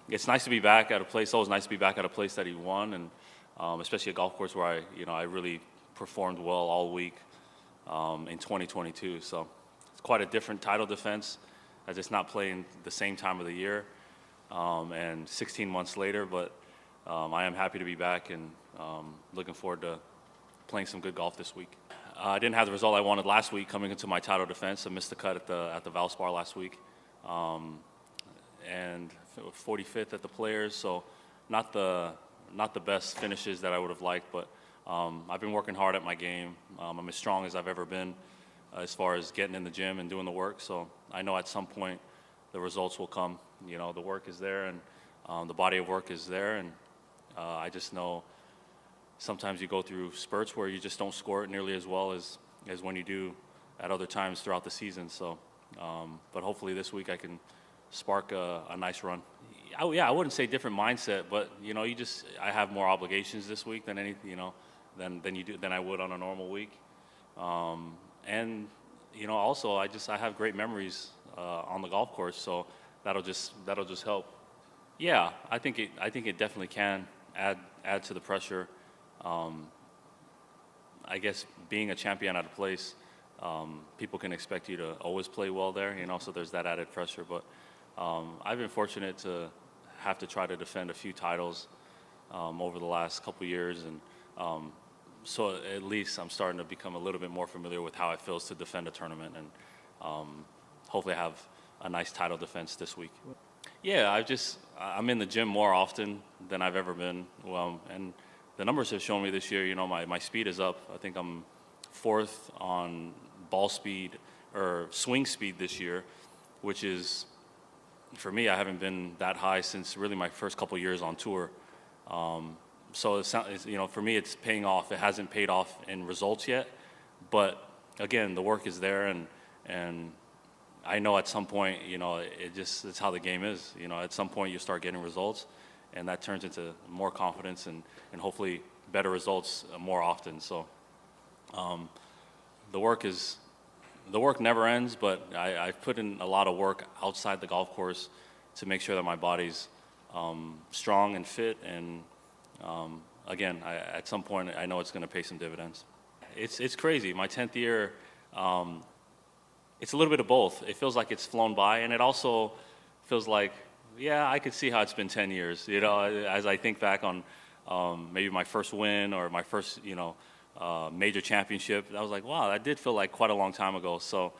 it's nice to be back at a place. It's always nice to be back at a place that he won, and especially a golf course where I really performed well all week in 2022. So it's quite a different title defense, as it's not playing the same time of the year and 16 months later. But I am happy to be back and looking forward to playing some good golf this week. I didn't have the result I wanted last week coming into my title defense. I missed the cut at the Valspar last week, and 45th at the Players. So not the best finishes that I would have liked, but I've been working hard at my game. I'm as strong as I've ever been as far as getting in the gym and doing the work. So I know at some point the results will come. The work is there, and the body of work is there, and I just know sometimes you go through spurts where you just don't score it nearly as well as when you do at other times throughout the season. So, but hopefully this week I can spark a nice run. I wouldn't say different mindset, but I have more obligations this week than than I would on a normal week. And also I have great memories on the golf course, so that'll just help. Yeah, I think it definitely can add to the pressure. I guess being a champion at a place, people can expect you to always play well there, so there's that added pressure. But I've been fortunate to have to try to defend a few titles over the last couple years, and so at least I'm starting to become a little bit more familiar with how it feels to defend a tournament, and hopefully I have a nice title defense this week. Yeah, I'm in the gym more often than I've ever been. And the numbers have shown me this year, my speed is up. I think I'm 4th on ball speed or swing speed this year, which is, for me, I haven't been that high since really my first couple years on tour. So for me, it's paying off. It hasn't paid off in results yet, but again, the work is there, and I know at some point, it's how the game is. At some point you start getting results, and that turns into more confidence and hopefully better results more often. So the work never ends, but I've put in a lot of work outside the golf course to make sure that my body's strong and fit. And again, at some point, I know it's going to pay some dividends. It's crazy. My 10th year, it's a little bit of both. It feels like it's flown by, and it also feels like, yeah, I could see how it's been 10 years. As I think back on maybe my first win or my first, major championship, I was like, wow, that did feel like quite a long time ago. So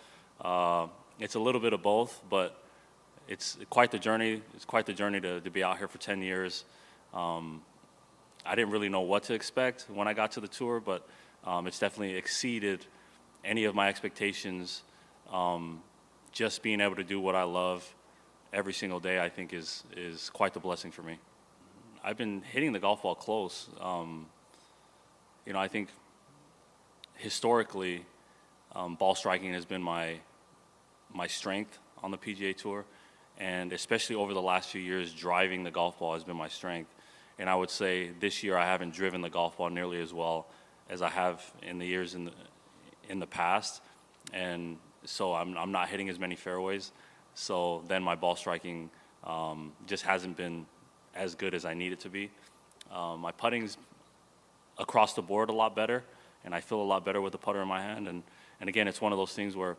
it's a little bit of both, but it's quite the journey. It's quite the journey to be out here for 10 years. I didn't really know what to expect when I got to the tour, but it's definitely exceeded any of my expectations. Just being able to do what I love every single day, I think is quite the blessing for me. I've been hitting the golf ball close. I think historically, ball striking has been my strength on the PGA Tour, and especially over the last few years, driving the golf ball has been my strength. And I would say this year I haven't driven the golf ball nearly as well as I have in the years in the past, and so I'm not hitting as many fairways. So then my ball striking just hasn't been as good as I need it to be. My putting's across the board a lot better, and I feel a lot better with the putter in my hand. And again, it's one of those things where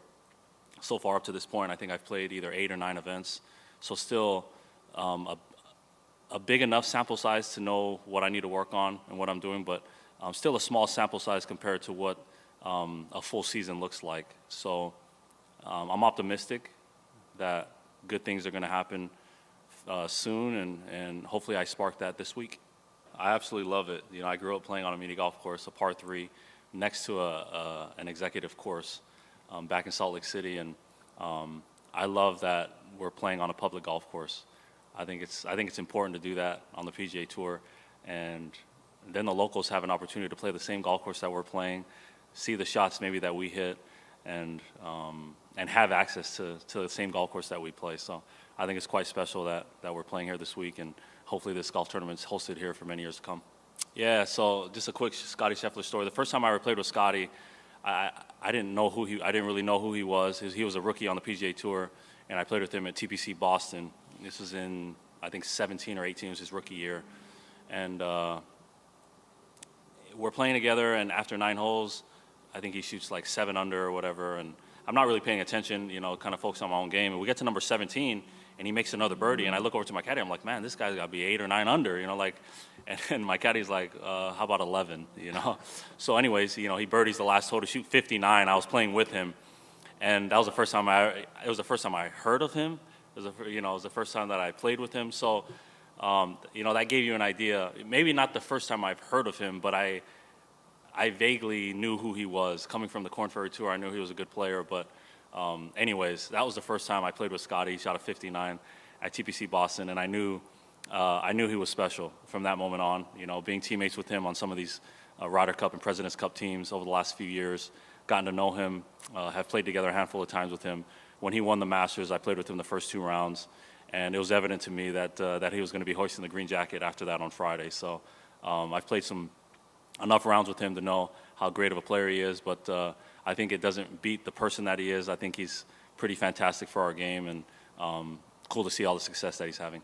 so far up to this point, I think I've played either 8 or 9 events. So still a big enough sample size to know what I need to work on and what I'm doing, but still a small sample size compared to what a full season looks like. So I'm optimistic that good things are going to happen soon, and hopefully I spark that this week. I absolutely love it. I grew up playing on a mini golf course, a par 3, next to an executive course back in Salt Lake City, and I love that we're playing on a public golf course. I think it's important to do that on the PGA Tour, and then the locals have an opportunity to play the same golf course that we're playing, see the shots maybe that we hit, and have access to the same golf course that we play. So I think it's quite special that we're playing here this week, and hopefully this golf tournament's hosted here for many years to come. Yeah, so just a quick Scottie Scheffler story. The first time I ever played with Scottie, I didn't really know who he was. He was a rookie on the PGA Tour, and I played with him at TPC Boston. This was in I think 17 or 18 was his rookie year. And we're playing together, and after 9 holes, I think he shoots like 7 under or whatever. And I'm not really paying attention, kind of focused on my own game. And we get to number 17, and he makes another birdie. And I look over to my caddy. I'm like, man, this guy's got to be 8 or 9 under, And my caddy's like, how about 11, So anyways, he birdies the last hole to shoot 59. I was playing with him. And that was the first time I heard of him. It was the first time that I played with him. So, that gave you an idea. Maybe not the first time I've heard of him, but I vaguely knew who he was. Coming from the Korn Ferry Tour, I knew he was a good player. But anyways, that was the first time I played with Scotty. He shot a 59 at TPC Boston, and I knew he was special from that moment on. Being teammates with him on some of these Ryder Cup and President's Cup teams over the last few years, gotten to know him, have played together a handful of times with him. When he won the Masters, I played with him the first 2 rounds, and it was evident to me that he was going to be hoisting the green jacket after that on Friday. So I've played enough rounds with him to know how great of a player he is, but I think it doesn't beat the person that he is. I think he's pretty fantastic for our game, and cool to see all the success that he's having.